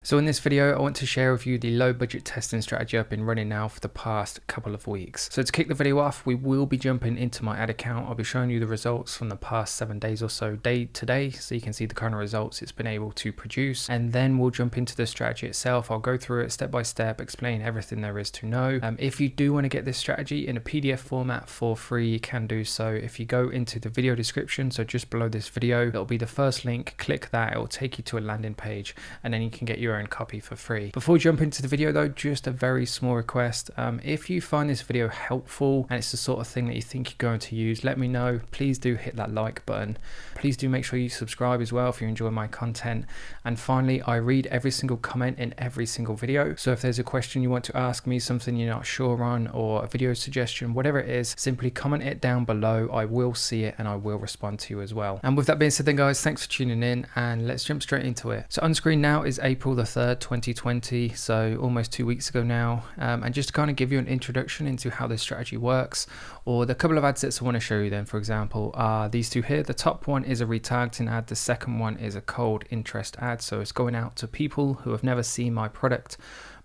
So in this video, I want to share with you the low budget testing strategy I've been running now for the past couple of weeks. So to kick the video off, we will be jumping into my ad account. I'll be showing you the results from the past 7 days or so day to day, so you can see the kind of results it's been able to produce. And then we'll jump into the strategy itself. I'll go through it step by step, explain everything there is to know. If you do want to get this strategy in a PDF format for free, you can do so. If you go into the video description, so just below this video, it'll be the first link. Click that, it'll take you to a landing page, and then you can get your own copy for free. Before we jump into the video though, just a very small request. If you find this video helpful and it's the sort of thing that you think you're going to use, let me know. Please do hit that like button. Please do make sure you subscribe as well if you enjoy my content. And finally, I read every single comment in every single video. So if there's a question you want to ask me, something you're not sure on, or a video suggestion, whatever it is, simply comment it down below. I will see it and I will respond to you as well. And with that being said then guys, thanks for tuning in and let's jump straight into it. So on screen now is April the 3rd, 2020, so almost 2 weeks ago now. And just to kind of give you an introduction into how this strategy works, or the couple of ad sets I want to show you then, for example, are these two here. The top one is a retargeting ad. The second one is a cold interest ad. So it's going out to people who have never seen my product,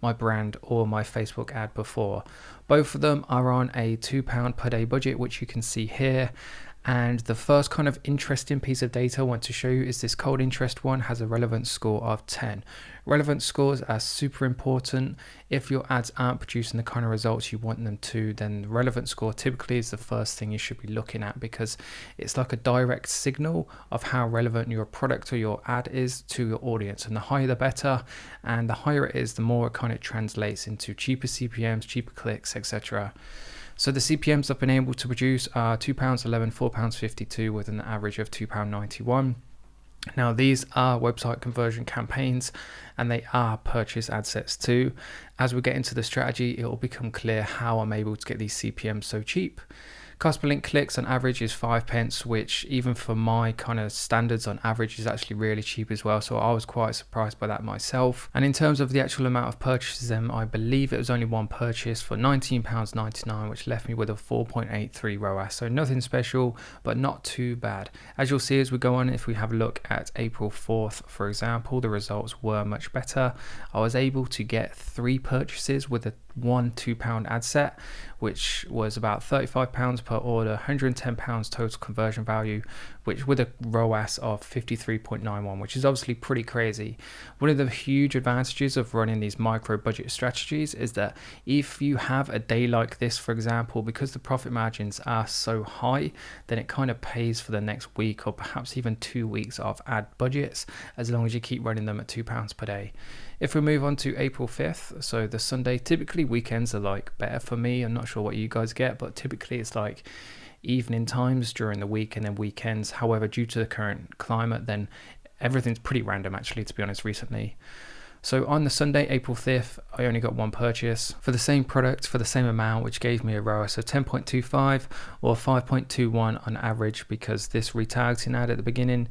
my brand, or my Facebook ad before. Both of them are on a £2 per day budget, which you can see here. And the first kind of interesting piece of data I want to show you is this cold interest one has a relevance score of 10. Relevance scores are super important. If your ads aren't producing the kind of results you want them to, then the relevance score typically is the first thing you should be looking at, because it's like a direct signal of how relevant your product or your ad is to your audience. And the higher the better, and the higher it is, the more it kind of translates into cheaper CPMs, cheaper clicks, etc. So the CPMs I've been able to produce are £2.11, £4.52 with an average of £2.91. Now these are website conversion campaigns and they are purchase ad sets too. As we get into the strategy, it will become clear how I'm able to get these CPMs so cheap. Cost per link clicks on average is 5 pence, which even for my kind of standards on average is actually really cheap as well. So I was quite surprised by that myself. And in terms of the actual amount of purchases, I believe it was only one purchase for £19.99, which left me with a 4.83 ROAS. So nothing special, but not too bad. As you'll see as we go on, if we have a look at April 4th, for example, the results were much better. I was able to get 3 purchases with a one £2 ad set, which was about £35 per order, £110 total conversion value, which with a ROAS of 53.91, which is obviously pretty crazy. One of the huge advantages of running these micro budget strategies is that if you have a day like this, for example, because the profit margins are so high, then it kind of pays for the next week or perhaps even 2 weeks of ad budgets, as long as you keep running them at £2 per day. If we move on to April 5th, so the Sunday, typically weekends are like better for me. I'm not sure what you guys get, but typically it's like evening times during the week and then weekends. However, due to the current climate, then everything's pretty random actually, to be honest, recently. So on the Sunday, April 5th, I only got one purchase for the same product for the same amount, which gave me a ROAS of 10.25 or 5.21 on average, because this retargeting ad at the beginning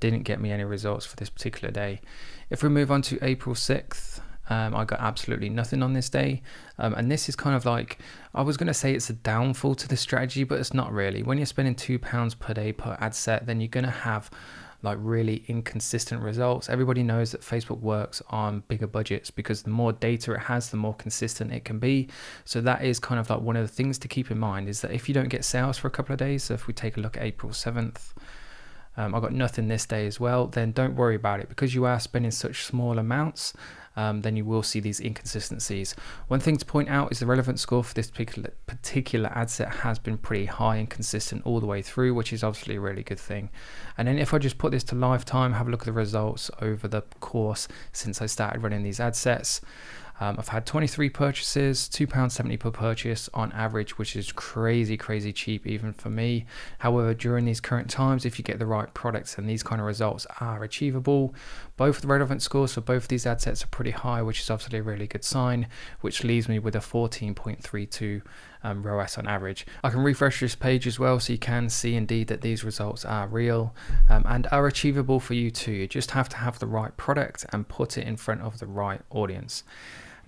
didn't get me any results for this particular day. If we move on to April 6th, I got absolutely nothing on this day. And this is kind of like, I was going to say it's a downfall to the strategy, but it's not really. When you're spending £2 per day per ad set, then you're going to have like really inconsistent results. Everybody knows that Facebook works on bigger budgets because the more data it has, the more consistent it can be. So that is kind of like one of the things to keep in mind, is that if you don't get sales for a couple of days, so if we take a look at April 7th, I got nothing this day as well, then don't worry about it, because you are spending such small amounts. Then you will see these inconsistencies. One thing to point out is the relevance score for this particular ad set has been pretty high and consistent all the way through, which is obviously a really good thing. And then if I just put this to lifetime, have a look at the results over the course since I started running these ad sets. I've had 23 purchases, £2.70 per purchase on average, which is crazy cheap even for me. However, during these current times, if you get the right products, and these kind of results are achievable. Both the relevant scores for both of these ad sets are pretty high, which is obviously a really good sign, which leaves me with a 14.32 ROAS on average. I can refresh this page as well, so you can see indeed that these results are real and are achievable for you too. You just have to have the right product and put it in front of the right audience.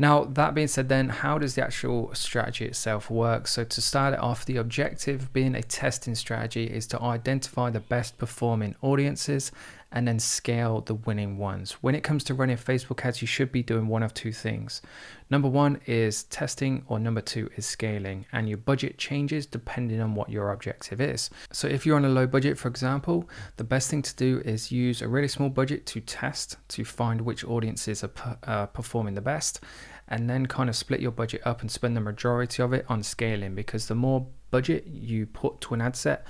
Now, that being said then, how does the actual strategy itself work? So to start it off, the objective being a testing strategy is to identify the best performing audiences and then scale the winning ones. When it comes to running Facebook ads, you should be doing one of two things. Number one is testing, or number two is scaling, and your budget changes depending on what your objective is. So if you're on a low budget, for example, the best thing to do is use a really small budget to test, to find which audiences are performing the best, and then kind of split your budget up and spend the majority of it on scaling, because the more budget you put to an ad set,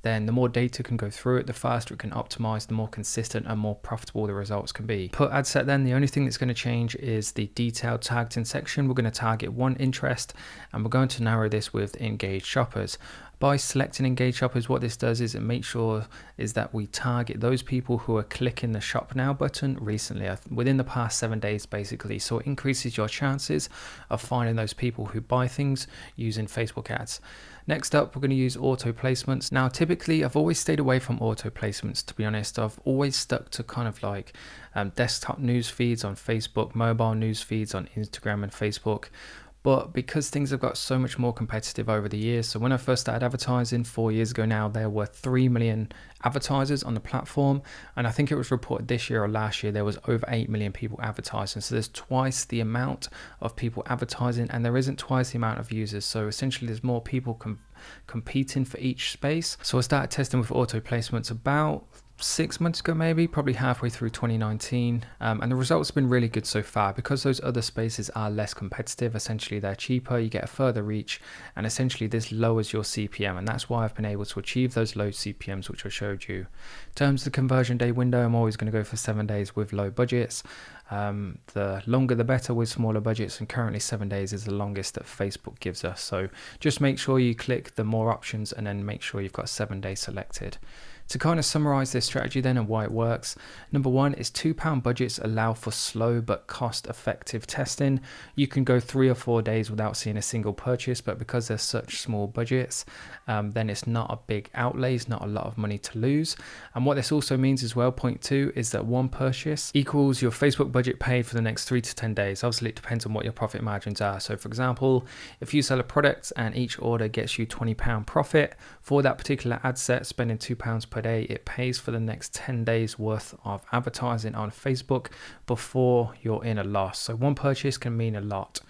then the more data can go through it, the faster it can optimize, the more consistent and more profitable the results can be. Per ad set then, the only thing that's going to change is the detailed targeting section. We're going to target one interest, and we're going to narrow this with engaged shoppers. By selecting engaged shoppers, what this does is it makes sure is that we target those people who are clicking the shop now button recently, within the past 7 days basically. So it increases your chances of finding those people who buy things using Facebook ads. Next up, we're going to use auto placements. Now, typically, I've always stayed away from auto placements, to be honest. I've always stuck to kind of like desktop news feeds on Facebook, mobile news feeds on Instagram and Facebook. But because things have got so much more competitive over the years, so when I first started advertising 4 years ago now, there were 3 million advertisers on the platform. And I think it was reported this year or last year, there was over 8 million people advertising. So there's twice the amount of people advertising, and there isn't twice the amount of users. So essentially there's more people competing for each space. So I started testing with auto placements about 6 months ago, maybe, probably halfway through 2019, and the results have been really good so far. Because those other spaces are less competitive, essentially they're cheaper, you get a further reach, and essentially this lowers your CPM, and that's why I've been able to achieve those low CPMs which I showed you. In terms of the conversion day window, I'm always going to go for 7 days with low budgets. The longer the better with smaller budgets, and currently 7 days is the longest that Facebook gives us. So just make sure you click the more options and then make sure you've got 7 days selected. To kind of summarize this strategy then and why it works, number one is £2 budgets allow for slow but cost-effective testing. You can go 3 or 4 days without seeing a single purchase, but because they're such small budgets, then it's not a big outlay, it's not a lot of money to lose. And what this also means as well, point two, is that one purchase equals your Facebook budget paid for the next 3 to 10 days. Obviously, it depends on what your profit margins are. So for example, if you sell a product and each order gets you £20 profit, for that particular ad set, spending £2 per day, it pays for the next 10 days worth of advertising on Facebook before you're in a loss. So one purchase can mean a lot.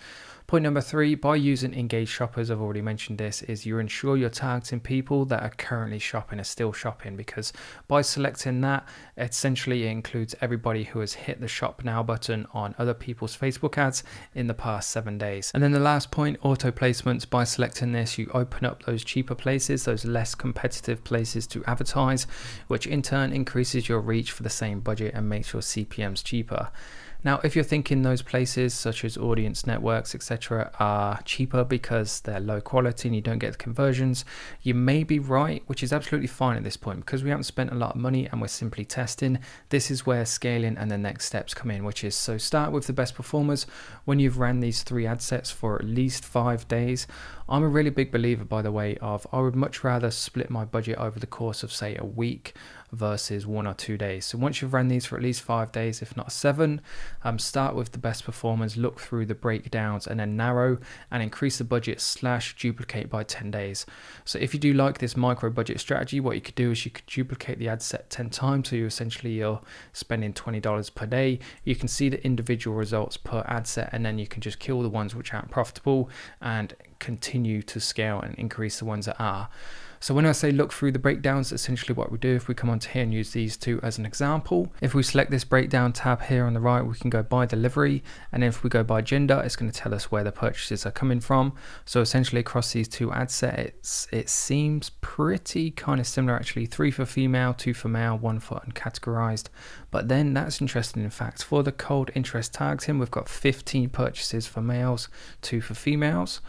Point number three, by using engaged shoppers, I've already mentioned this, is you ensure you're targeting people that are currently shopping, are still shopping, because by selecting that, essentially it includes everybody who has hit the shop now button on other people's Facebook ads in the past 7 days. And then the last point, auto placements. By selecting this, you open up those cheaper places, those less competitive places to advertise, which in turn increases your reach for the same budget and makes your CPMs cheaper. Now, if you're thinking those places such as audience networks, etc., are cheaper because they're low quality and you don't get the conversions, you may be right, which is absolutely fine at this point. Because we haven't spent a lot of money and we're simply testing, this is where scaling and the next steps come in, which is, so start with the best performers. When you've ran these 3 ad sets for at least 5 days, I'm a really big believer, by the way, of I would much rather split my budget over the course of, say, a week versus 1 or 2 days. So once you've run these for at least 5 days, if not 7, start with the best performers, look through the breakdowns, and then narrow and increase the budget / duplicate by 10 days. So if you do like this micro budget strategy, what you could do is you could duplicate the ad set 10 times. So you essentially you're spending $20 per day. You can see the individual results per ad set, and then you can just kill the ones which aren't profitable and continue to scale and increase the ones that are. So when I say look through the breakdowns, essentially what we do, if we come onto here and use these two as an example, if we select this breakdown tab here on the right, we can go by delivery, and if we go by gender, it's going to tell us where the purchases are coming from. So essentially across these 2 ad sets, it seems pretty kind of similar actually. 3 for female, 2 for male, 1 for uncategorized. But then that's interesting. In fact, for the cold interest targeting, we've got 15 purchases for males, 2 for females.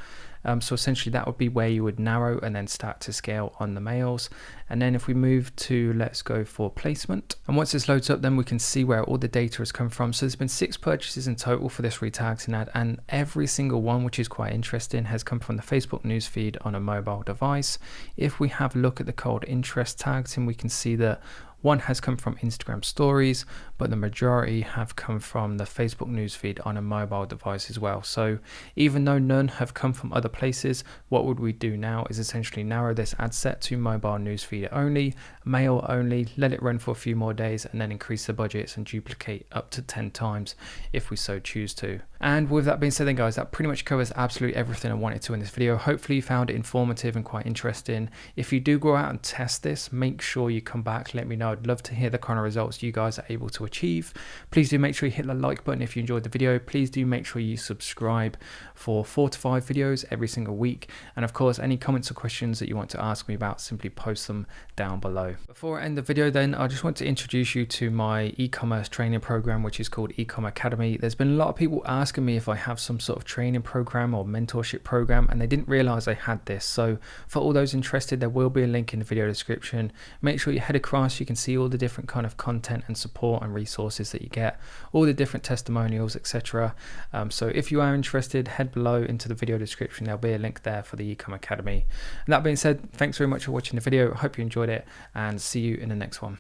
So essentially that would be where you would narrow and then start to scale on the males. And then if we move to, let's go for placement. And once this loads up, then we can see where all the data has come from. So there's been 6 purchases in total for this retargeting ad, and every single one, which is quite interesting, has come from the Facebook newsfeed on a mobile device. If we have a look at the cold interest targeting, we can see that 1 has come from Instagram stories, but the majority have come from the Facebook newsfeed on a mobile device as well. So even though none have come from other places, what would we do now is essentially narrow this ad set to mobile newsfeed only, mail only, let it run for a few more days, and then increase the budgets and duplicate up to 10 times if we so choose to. And with that being said then guys, that pretty much covers absolutely everything I wanted to in this video. Hopefully you found it informative and quite interesting. If you do go out and test this, make sure you come back, let me know. I'd love to hear the kind of results you guys are able to achieve. Please do make sure you hit the like button if you enjoyed the video. Please do make sure you subscribe for 4 to 5 videos every single week. And of course, any comments or questions that you want to ask me about, simply post them down below. Before I end the video then, I just want to introduce you to my e-commerce training program, which is called Ecom Academy. There's been a lot of people asking me if I have some sort of training program or mentorship program, and they didn't realize I had this. So for all those interested, there will be a link in the video description. Make sure you head across, you can see all the different kind of content and support and resources that you get, all the different testimonials, etc. So if you are interested, head below into the video description, there'll be a link there for the Ecom Academy. And that being said, thanks very much for watching the video. I hope you enjoyed it, and see you in the next one.